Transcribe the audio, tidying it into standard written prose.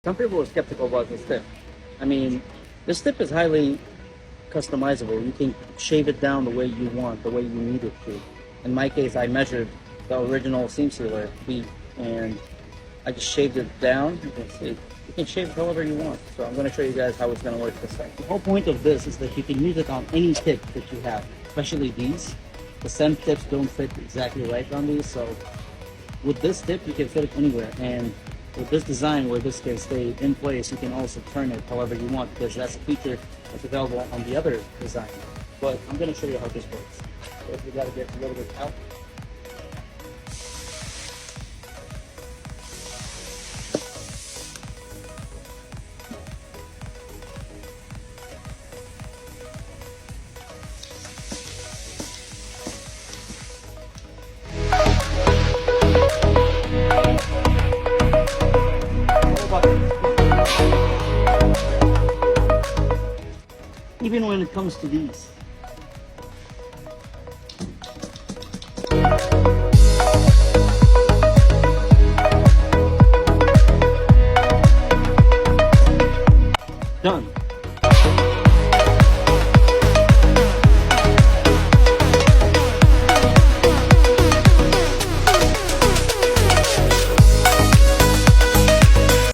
Some people are skeptical about this tip. I mean, this tip is highly customizable. You can shave it down the way you want, the way you need it to. In my case, I measured the original seam sealer feet and I just shaved it down. You can see, you can shave it however you want. So I'm going to show you guys how it's going to work this time. The whole point of this is that you can use it on any tip that you have, especially these. The stem tips don't fit exactly right on these, so with this tip you can fit it anywhere. And with this design where this can stay in place, you can also turn it however you want, because that's a feature that's available on the other design. But I'm going to show you how this works. So you got to get a little bit out. Even when it comes to these,